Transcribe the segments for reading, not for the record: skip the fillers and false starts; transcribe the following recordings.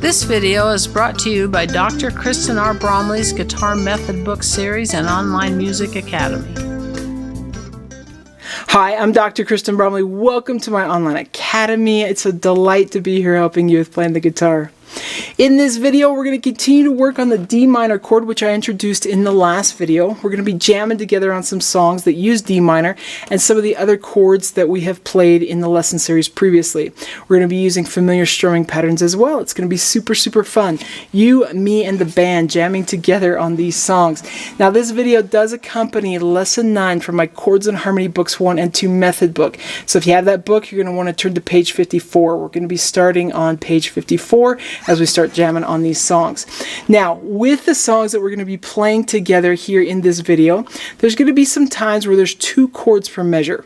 This video is brought to you by Dr. Kristen R. Bromley's Guitar Method Book Series and Online Music Academy. Hi, I'm Dr. Kristen Bromley. Welcome to my online academy. It's a delight to be here helping you with playing the guitar. In this video, we're going to continue to work on the D minor chord, which I introduced in the last video. We're going to be jamming together on some songs that use D minor and some of the other chords that we have played in the lesson series previously. We're going to be using familiar strumming patterns as well. It's going to be super fun. You, me, and the band jamming together on these songs. Now, this video does accompany Lesson 9 from my Chords and Harmony Books 1 and 2 method book. So if you have that book, you're going to want to turn to page 54. We're going to be starting on page 54 as we start jamming on these songs. Now, with the songs that we're going to be playing together here in this video, there's going to be some times where there's 2 chords per measure.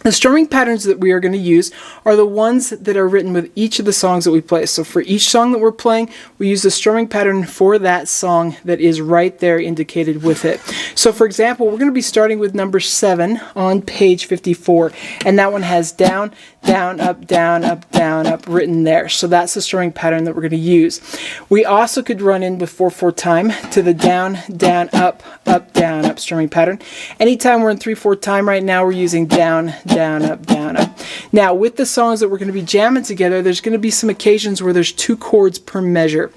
The strumming patterns that we are going to use are the ones that are written with each of the songs that we play. So for each song that we're playing, we use the strumming pattern for that song that is right there indicated with it. So for example, we're going to be starting with number 7 on page 54, and that one has down, down, up, down, up, down, up written there. So that's the strumming pattern that we're going to use. We also could run in with 4/4 time to the down, down, up, down, up strumming pattern. Anytime we're in 3/4 time right now, we're using down, down, up, down, up. Now, with the songs that we're going to be jamming together, there's going to be some occasions where there's 2 chords per measure.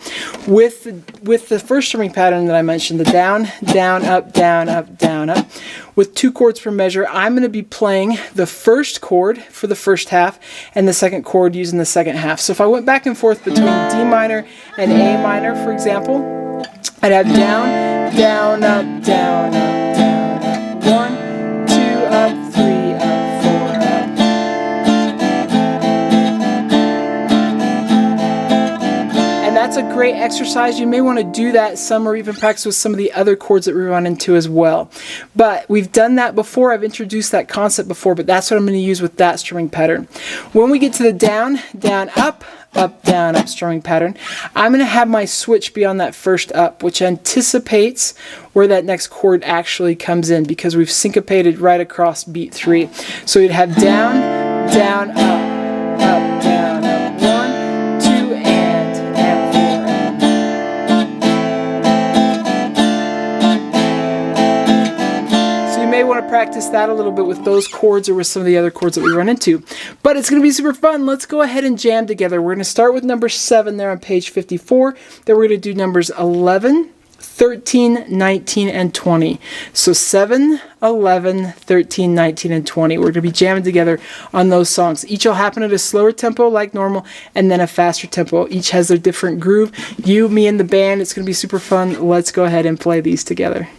With the first strumming pattern that I mentioned, the down, down, up, down, up, down, up, with 2 chords per measure, I'm going to be playing the first chord for the first half and the second chord using the second half. So if I went back and forth between D minor and A minor, for example, I'd have down, down, up, down, up, down, up. 1, 2, up, 3, up, 4, up. And that's a great exercise. You may want to do that some or even practice with some of the other chords that we run into as well. But we've done that before. I've introduced that concept before, but that's what I'm going to use with that strumming pattern. When we get to the down, down, up, down, up strumming pattern, I'm going to have my switch be on that first up, which anticipates where that next chord actually comes in because we've syncopated right across beat 3. So you'd have down, down, up, down, up. 1, 2, and 4. So you may want to practice that a little bit with those chords or with some of the other chords that we run into. But it's going to be super fun. Let's go ahead and jam together. We're going to start with number 7 there on page 54. Then we're going to do numbers 11, 13, 19, and 20. So 7, 11, 13, 19, and 20. We're going to be jamming together on those songs. Each will happen at a slower tempo like normal and then a faster tempo. Each has their different groove. You, me, and the band. It's going to be super fun. Let's go ahead and play these together.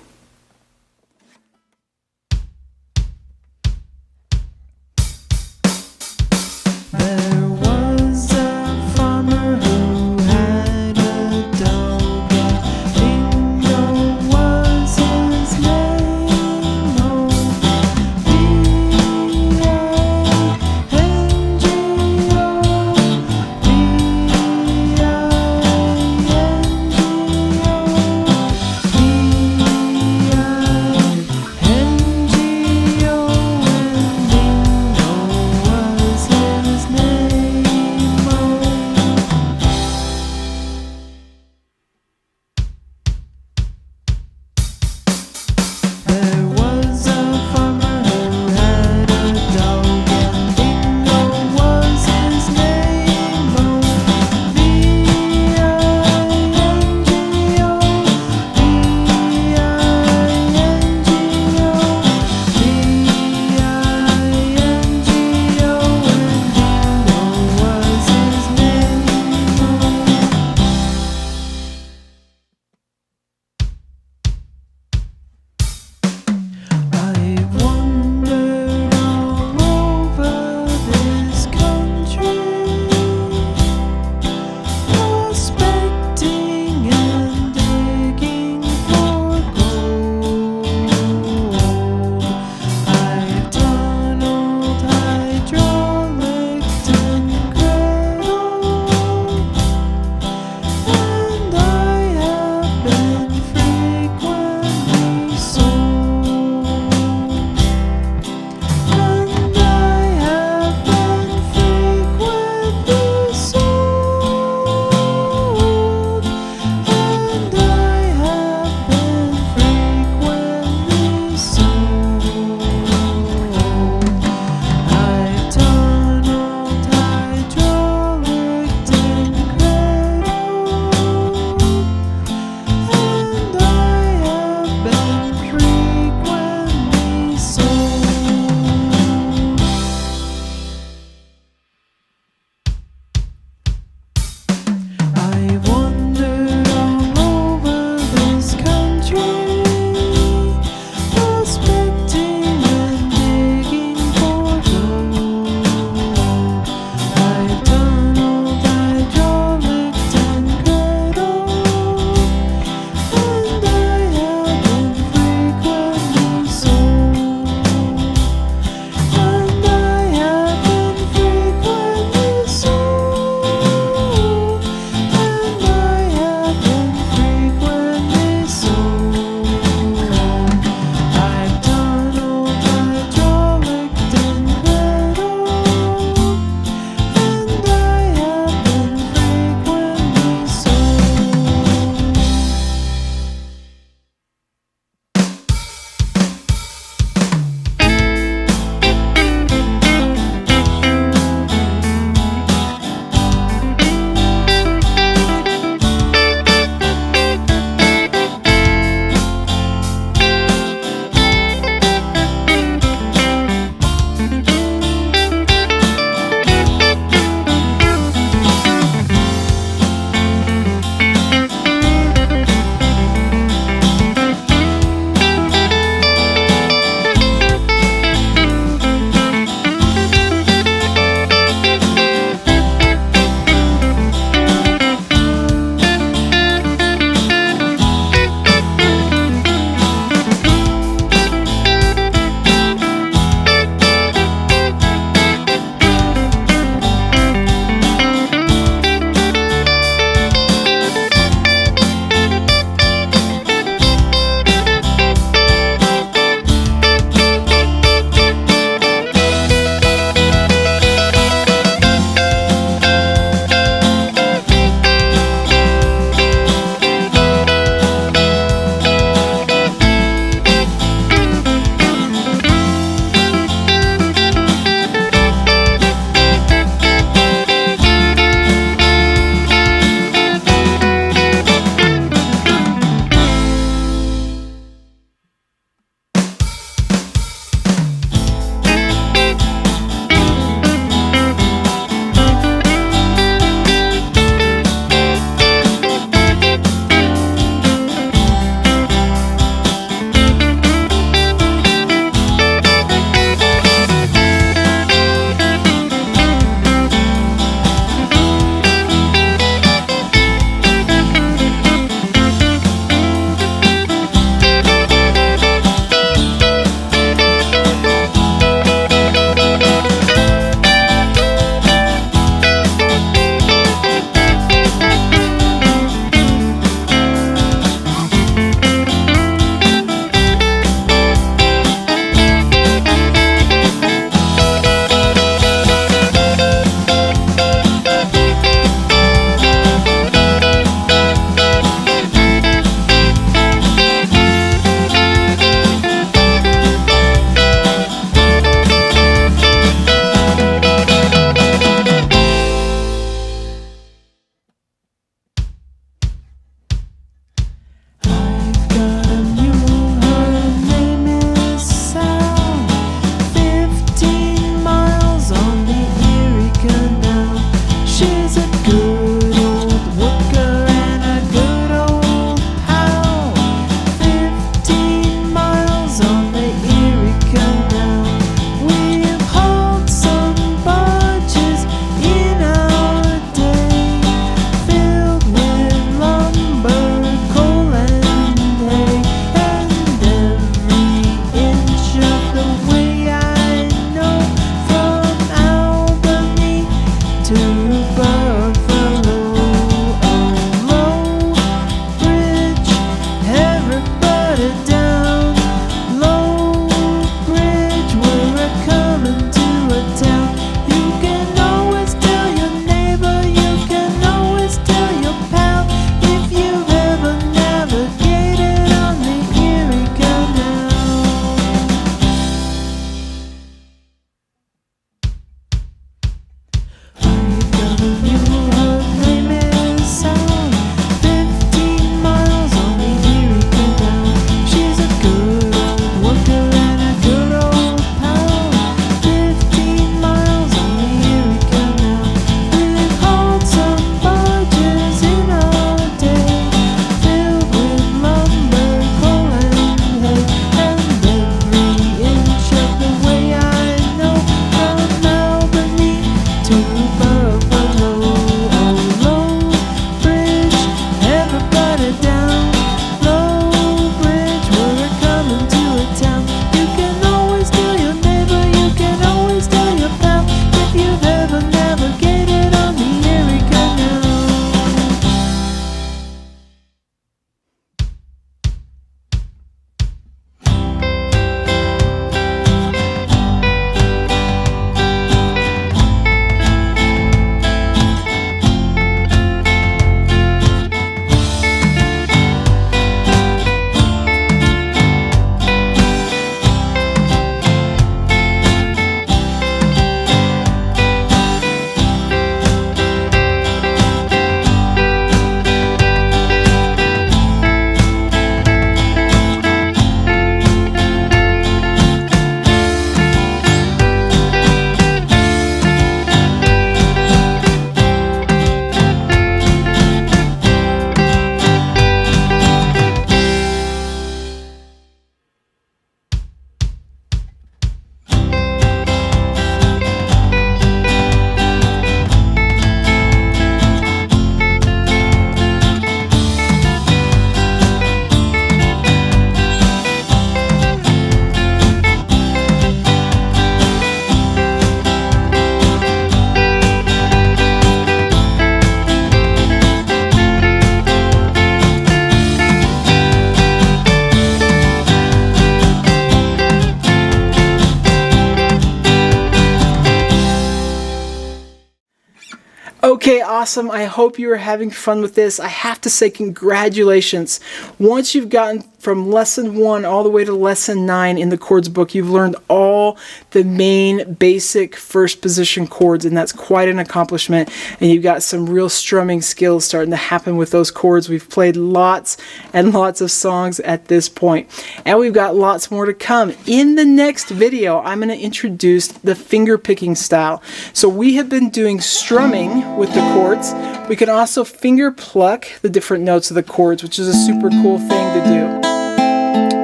awesome. I hope you are having fun with this. I have to say congratulations. Once you've gotten from lesson 1 all the way to lesson 9 in the chords book, you've learned all the main basic first position chords, and that's quite an accomplishment. And you've got some real strumming skills starting to happen with those chords. We've played lots and lots of songs at this point, and we've got lots more to come. In the next video, I'm going to introduce the finger picking style. So we have been doing strumming with the chords. We can also finger pluck the different notes of the chords, which is a super cool thing to do.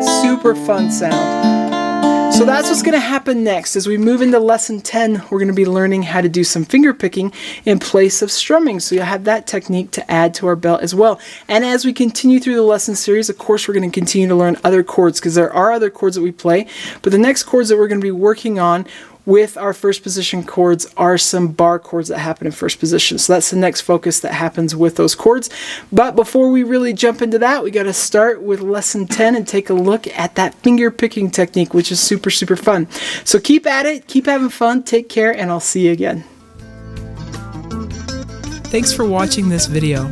Super fun sound. So that's what's going to happen next. As we move into lesson 10, we're going to be learning how to do some finger picking in place of strumming. So you'll have that technique to add to our belt as well. And as we continue through the lesson series, of course, we're going to continue to learn other chords, because there are other chords that we play. But the next chords that we're going to be working on with our first position chords are some bar chords that happen in first position. So that's the next focus that happens with those chords. But before we really jump into that, we got to start with lesson 10 and take a look at that finger picking technique, which is super, super fun. So keep at it, keep having fun, take care, and I'll see you again. Thanks for watching this video.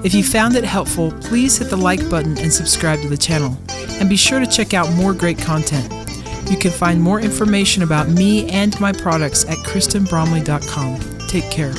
If you found it helpful, please hit the like button and subscribe to the channel. And be sure to check out more great content. You can find more information about me and my products at KristenBromley.com. Take care.